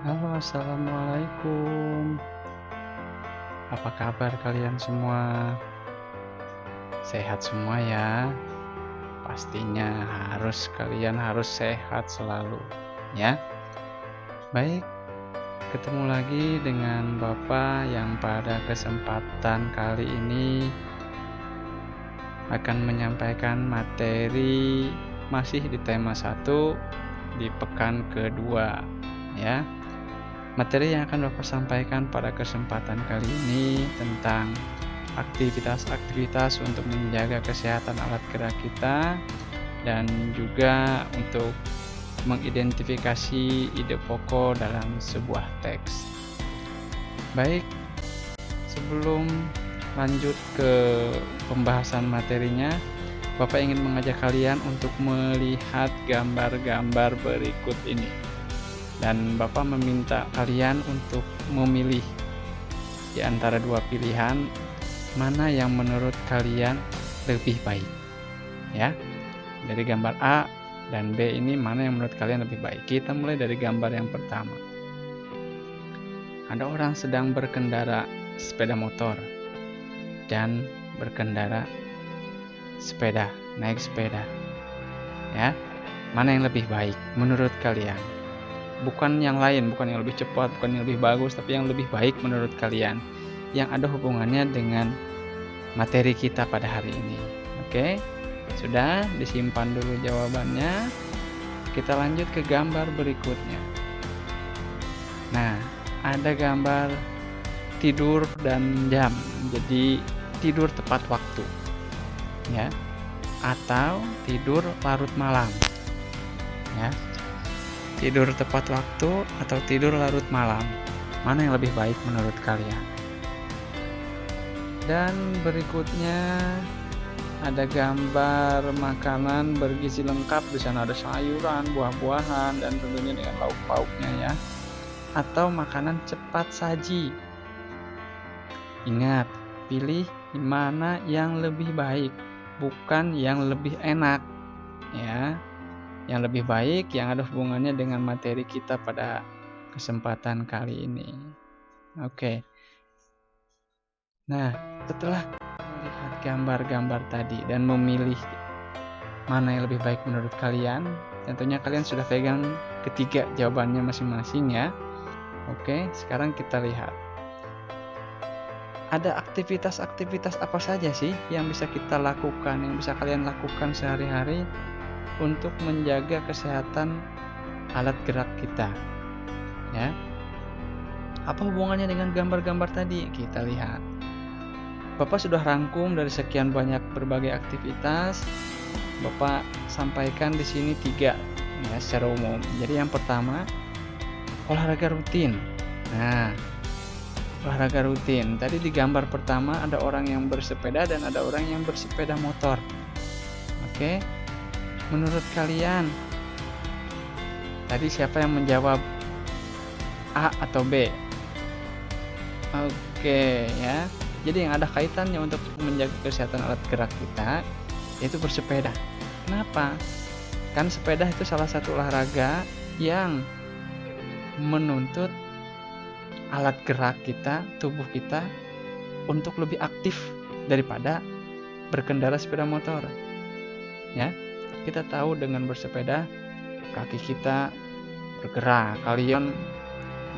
Halo, assalamualaikum. Apa kabar kalian semua? Sehat semua ya? Pastinya kalian harus sehat selalu, ya. Baik, ketemu lagi dengan Bapak yang pada kesempatan kali ini akan menyampaikan materi masih di tema 1 di pekan kedua, ya. Materi yang akan Bapak sampaikan pada kesempatan kali ini tentang aktivitas-aktivitas untuk menjaga kesehatan alat gerak kita dan juga untuk mengidentifikasi ide pokok dalam sebuah teks. Baik, sebelum lanjut ke pembahasan materinya, Bapak ingin mengajak kalian untuk melihat gambar-gambar berikut ini. Dan Bapak meminta kalian untuk memilih di antara dua pilihan mana yang menurut kalian lebih baik, ya. Dari gambar A dan B ini mana yang menurut kalian lebih baik? Kita mulai dari gambar yang pertama. Ada orang sedang berkendara sepeda motor dan berkendara naik sepeda, ya. Mana yang lebih baik menurut kalian? Bukan yang lain, bukan yang lebih cepat, bukan yang lebih bagus, tapi yang lebih baik menurut kalian, yang ada hubungannya dengan materi kita pada hari ini. Oke, sudah disimpan dulu jawabannya. Kita lanjut ke gambar berikutnya. Nah, ada gambar tidur dan jam. Jadi tidur tepat waktu, ya, atau tidur larut malam, ya. Tidur tepat waktu atau tidur larut malam, mana yang lebih baik menurut kalian? Dan berikutnya ada gambar makanan bergizi lengkap. Di sana ada sayuran, buah-buahan, dan tentunya dengan lauk-pauknya, ya. Atau makanan cepat saji. Ingat, pilih mana yang lebih baik, bukan yang lebih enak, ya. Yang lebih baik yang ada hubungannya dengan materi kita pada kesempatan kali ini. Oke. Nah, setelah melihat gambar-gambar tadi dan memilih mana yang lebih baik menurut kalian, tentunya kalian sudah pegang ketiga jawabannya masing-masing, ya. Oke, sekarang kita lihat. Ada aktivitas-aktivitas apa saja sih yang bisa kita lakukan, yang bisa kalian lakukan sehari-hari untuk menjaga kesehatan alat gerak kita, ya. Apa hubungannya dengan gambar-gambar tadi? Kita lihat. Bapak sudah rangkum dari sekian banyak berbagai aktivitas. Bapak sampaikan di sini 3, ya, secara umum. Jadi yang pertama, olahraga rutin. Nah, olahraga rutin. Tadi di gambar pertama ada orang yang bersepeda dan ada orang yang bersepeda motor. Oke. Menurut kalian, tadi siapa yang menjawab A atau B? Oke, ya. Jadi yang ada kaitannya untuk menjaga kesehatan alat gerak kita yaitu bersepeda. Kenapa? Kan sepeda itu salah satu olahraga yang menuntut alat gerak kita, tubuh kita untuk lebih aktif daripada berkendara sepeda motor, ya. Kita tahu dengan bersepeda kaki kita bergerak. Kalian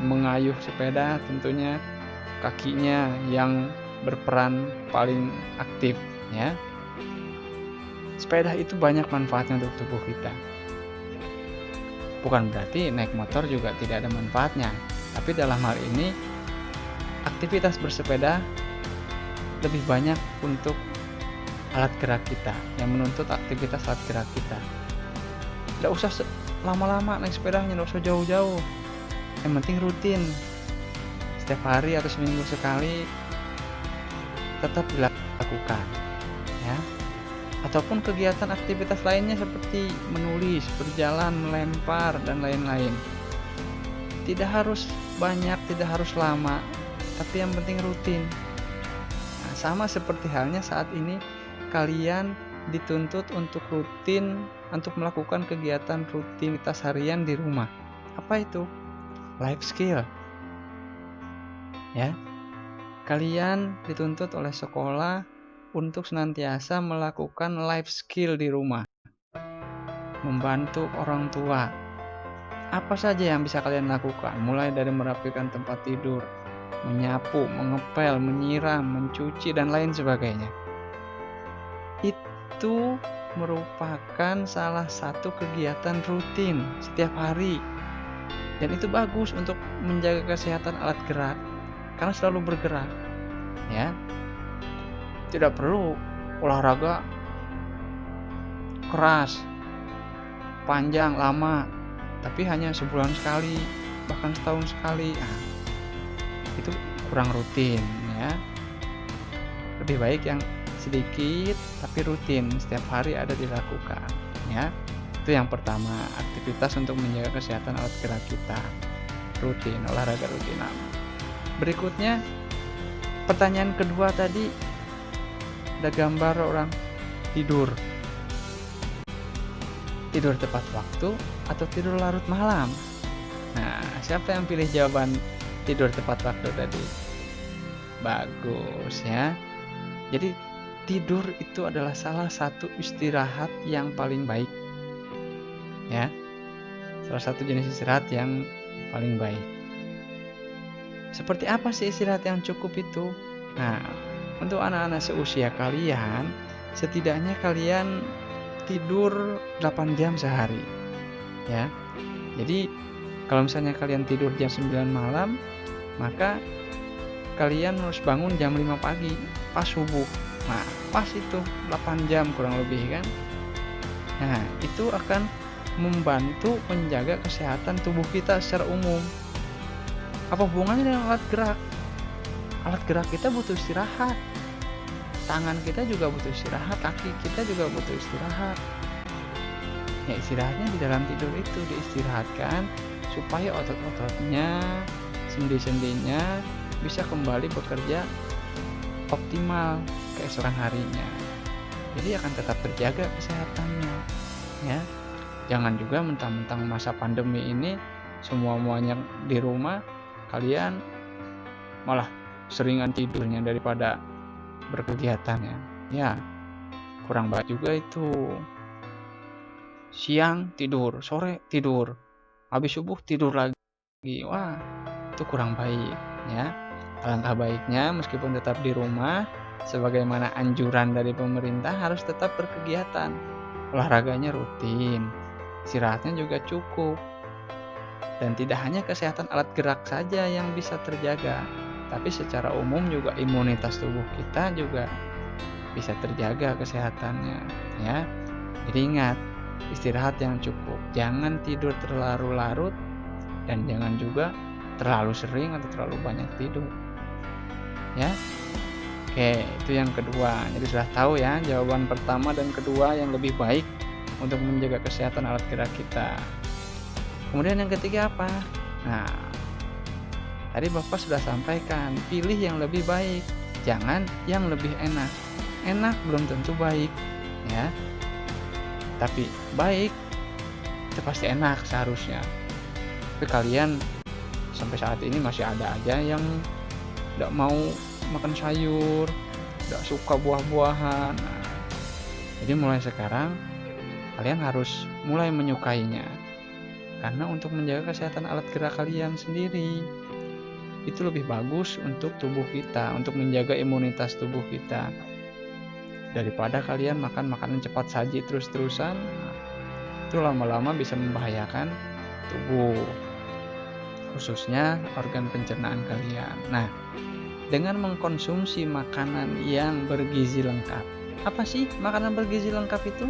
mengayuh sepeda tentunya kakinya yang berperan paling aktif, ya. Sepeda itu banyak manfaatnya untuk tubuh kita. Bukan berarti naik motor juga tidak ada manfaatnya, tapi dalam hal ini aktivitas bersepeda lebih banyak untuk alat gerak kita, yang menuntut aktivitas alat gerak kita. Tidak usah lama-lama naik sepedanya, tidak usah jauh-jauh. Yang penting rutin, setiap hari atau seminggu sekali tetap dilakukan, ya. Ataupun kegiatan aktivitas lainnya seperti menulis, berjalan, melempar, dan lain-lain. Tidak harus banyak, tidak harus lama, tapi yang penting rutin. Nah, sama seperti halnya saat ini kalian dituntut untuk rutin untuk melakukan kegiatan rutinitas harian di rumah. Apa itu? life skill. Ya, kalian dituntut oleh sekolah untuk senantiasa melakukan life skill di rumah, membantu orang tua. Apa saja yang bisa kalian lakukan, mulai dari merapikan tempat tidur, menyapu, mengepel, menyiram, mencuci, dan lain sebagainya. Itu merupakan salah satu kegiatan rutin setiap hari. Dan itu bagus untuk menjaga kesehatan alat gerak, karena selalu bergerak. Ya, tidak perlu olahraga keras, panjang, lama, tapi hanya sebulan sekali, bahkan setahun sekali. Nah, itu kurang rutin ya. Lebih baik yang sedikit tapi rutin, setiap hari ada dilakukan ya. Itu yang pertama, aktivitas untuk menjaga kesehatan alat gerak kita. Rutin, olahraga rutin. Nah, berikutnya pertanyaan kedua tadi, ada gambar orang tidur. Tidur tepat waktu atau tidur larut malam? Nah, siapa yang pilih jawaban tidur tepat waktu tadi? Bagus ya. Jadi tidur itu adalah salah satu istirahat yang paling baik. Ya. Salah satu jenis istirahat yang paling baik. Seperti apa sih istirahat yang cukup itu? Nah, untuk anak-anak seusia kalian, setidaknya kalian tidur 8 jam sehari. Ya. Jadi kalau misalnya kalian tidur jam 9 malam, maka kalian harus bangun jam 5 pagi, pas subuh. Nah, pas itu 8 jam kurang lebih kan. Nah, itu akan membantu menjaga kesehatan tubuh kita secara umum. Apa hubungannya dengan alat gerak? Alat gerak kita butuh istirahat. Tangan kita juga butuh istirahat, kaki kita juga butuh istirahat. Ya, istirahatnya di dalam tidur itu diistirahatkan supaya otot-ototnya, sendi-sendinya bisa kembali bekerja optimal keesokan harinya. Jadi akan tetap terjaga kesehatannya ya. Jangan juga mentang-mentang masa pandemi ini semua-muanya di rumah, kalian malah seringan tidurnya daripada berkegiatannya. Ya, kurang baik juga itu. Siang tidur, sore tidur, habis subuh tidur lagi. Wah, itu kurang baik ya. Alangkah baiknya meskipun tetap di rumah, sebagaimana anjuran dari pemerintah harus tetap berkegiatan. Olahraganya rutin, istirahatnya juga cukup. Dan tidak hanya kesehatan alat gerak saja yang bisa terjaga, tapi secara umum juga imunitas tubuh kita juga bisa terjaga kesehatannya ya. Jadi ingat, istirahat yang cukup, jangan tidur terlalu larut dan jangan juga terlalu sering atau terlalu banyak tidur ya. Oke, itu yang kedua. Jadi sudah tahu ya jawaban pertama dan kedua yang lebih baik untuk menjaga kesehatan alat gerak kita. Kemudian yang ketiga apa? Nah, tadi Bapak sudah sampaikan, pilih yang lebih baik, jangan yang lebih enak. Enak belum tentu baik ya. Tapi baik itu pasti enak seharusnya. Tapi kalian sampai saat ini masih ada aja yang tidak mau makan sayur, tidak suka buah-buahan. Nah, jadi mulai sekarang kalian harus mulai menyukainya. Karena untuk menjaga kesehatan alat gerak kalian sendiri itu lebih bagus untuk tubuh kita, untuk menjaga imunitas tubuh kita. Daripada kalian makan makanan cepat saji terus-terusan, itu lama-lama bisa membahayakan tubuh, khususnya organ pencernaan kalian. Nah, dengan mengkonsumsi makanan yang bergizi lengkap. Apa sih makanan bergizi lengkap itu?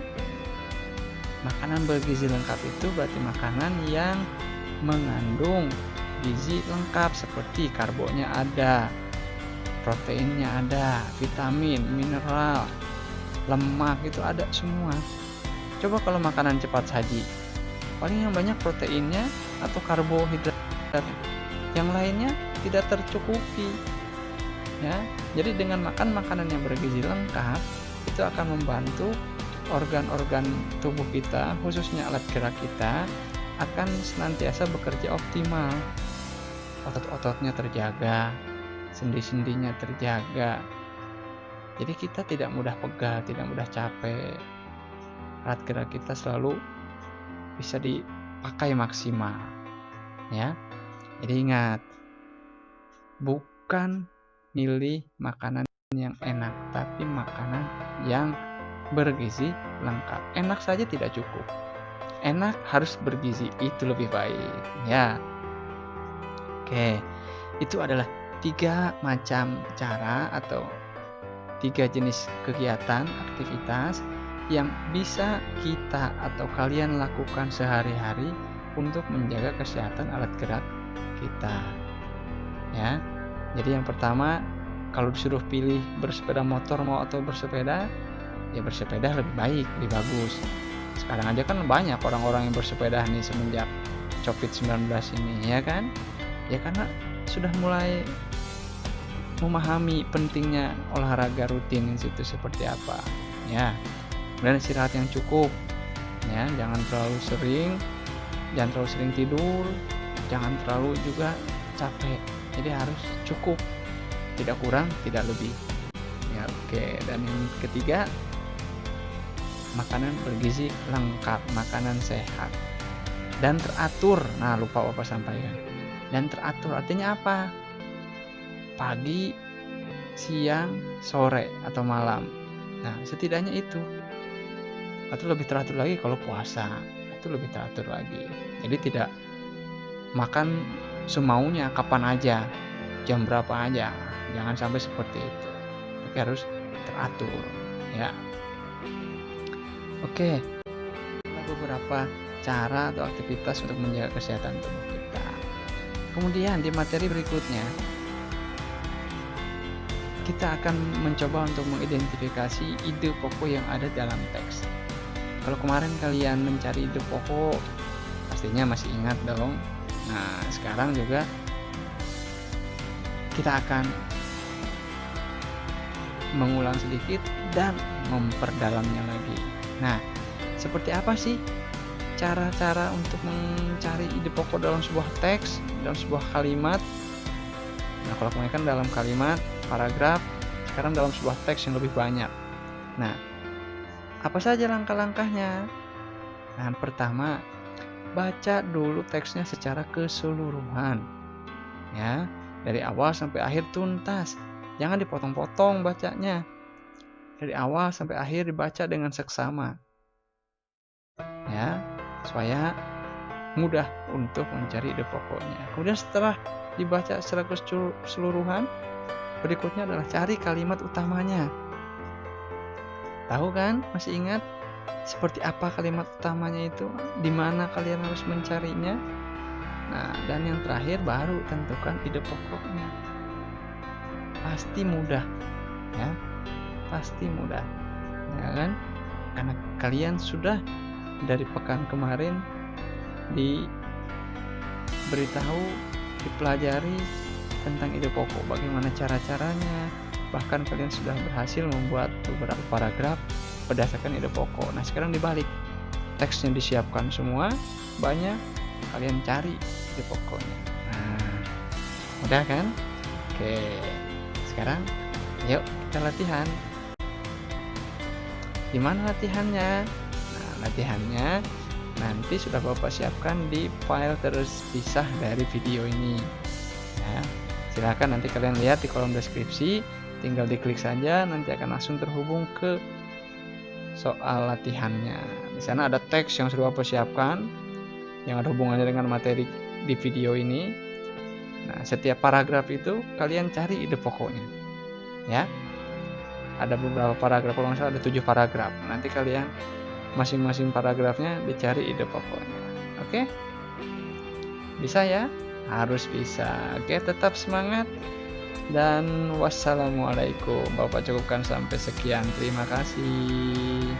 Makanan bergizi lengkap itu berarti makanan yang mengandung gizi lengkap seperti karbonya ada, proteinnya ada, vitamin, mineral, lemak itu ada semua. Coba kalau makanan cepat saji, paling yang banyak proteinnya atau karbohidrat, yang lainnya tidak tercukupi. Ya, jadi dengan makan makanan yang bergizi lengkap itu akan membantu organ-organ tubuh kita, khususnya alat gerak kita, akan senantiasa bekerja optimal. otot-ototnya terjaga, sendi-sendinya terjaga. Jadi kita tidak mudah pegal, tidak mudah capek. Alat gerak kita selalu bisa dipakai maksimal, ya. Jadi ingat, bukan milih makanan yang enak, tapi makanan yang bergizi lengkap. Enak saja tidak cukup. Enak harus bergizi, itu lebih baik, ya. Oke, itu adalah 3 macam cara atau 3 jenis kegiatan, aktivitas yang bisa kita atau kalian lakukan sehari-hari untuk menjaga kesehatan alat gerak kita, ya. Jadi yang pertama, kalau disuruh pilih bersepeda motor mau atau bersepeda, ya bersepeda lebih baik, lebih bagus. Sekarang aja kan banyak orang-orang yang bersepeda nih semenjak COVID-19 ini, ya kan? Ya karena sudah mulai memahami pentingnya olahraga rutin itu seperti apa, ya. Kemudian istirahat yang cukup, ya, jangan terlalu sering tidur, jangan terlalu juga capek. Jadi harus cukup, tidak kurang, tidak lebih. Ya, oke. Dan yang ketiga, makanan bergizi lengkap, makanan sehat dan teratur. Nah, lupa Bapak sampaikan. Dan teratur artinya apa? Pagi, siang, sore atau malam. Nah, setidaknya itu. Atau lebih teratur lagi kalau puasa, itu lebih teratur lagi. Jadi tidak makan semaunya kapan aja, jam berapa aja. Jangan sampai seperti itu. Tapi harus teratur, ya. Oke. Ada beberapa cara atau aktivitas untuk menjaga kesehatan tubuh kita. Kemudian di materi berikutnya kita akan mencoba untuk mengidentifikasi ide pokok yang ada dalam teks. Kalau kemarin kalian mencari ide pokok, pastinya masih ingat dong. Nah, sekarang juga kita akan mengulang sedikit dan memperdalamnya lagi. Nah, seperti apa sih cara-cara untuk mencari ide pokok dalam sebuah teks, dalam sebuah kalimat? Nah, kalau kemarin kan dalam kalimat, paragraf, sekarang dalam sebuah teks yang lebih banyak. Nah, apa saja langkah-langkahnya? Nah, pertama, baca dulu teksnya secara keseluruhan, ya, dari awal sampai akhir tuntas. Jangan dipotong-potong bacanya. Dari awal sampai akhir dibaca dengan seksama, ya, supaya mudah untuk mencari ide pokoknya. Kemudian setelah dibaca secara keseluruhan, berikutnya adalah cari kalimat utamanya. Tahu kan? Masih ingat seperti apa kalimat utamanya itu? Di mana kalian harus mencarinya? Nah, dan yang terakhir baru tentukan ide pokoknya. Pasti mudah, ya. Pasti mudah, ya kan? Karena kalian sudah dari pekan kemarin diberitahu, dipelajari tentang ide pokok, bagaimana cara-caranya. Bahkan kalian sudah berhasil membuat beberapa paragraf berdasarkan ide pokok. Nah, sekarang dibalik, teksnya disiapkan semua, banyak, kalian cari ide pokoknya. Nah, mudah kan? Oke, sekarang yuk kita latihan. Gimana latihannya? Nah, latihannya nanti sudah Bapak siapkan di file terpisah dari video ini, ya. Silakan nanti kalian lihat di kolom deskripsi, tinggal diklik saja, nanti akan langsung terhubung ke soal latihannya. Di sana ada teks yang sudah Bapak siapkan, yang ada hubungannya dengan materi di video ini. Nah, setiap paragraf itu kalian cari ide pokoknya, ya. Ada beberapa paragraf, kalau nggak salah ada 7 paragraf. Nanti kalian masing-masing paragrafnya dicari ide pokoknya. Oke? Bisa ya? Harus bisa. Oke, tetap semangat. Dan wassalamualaikum. Bapak cukupkan sampai sekian. Terima kasih.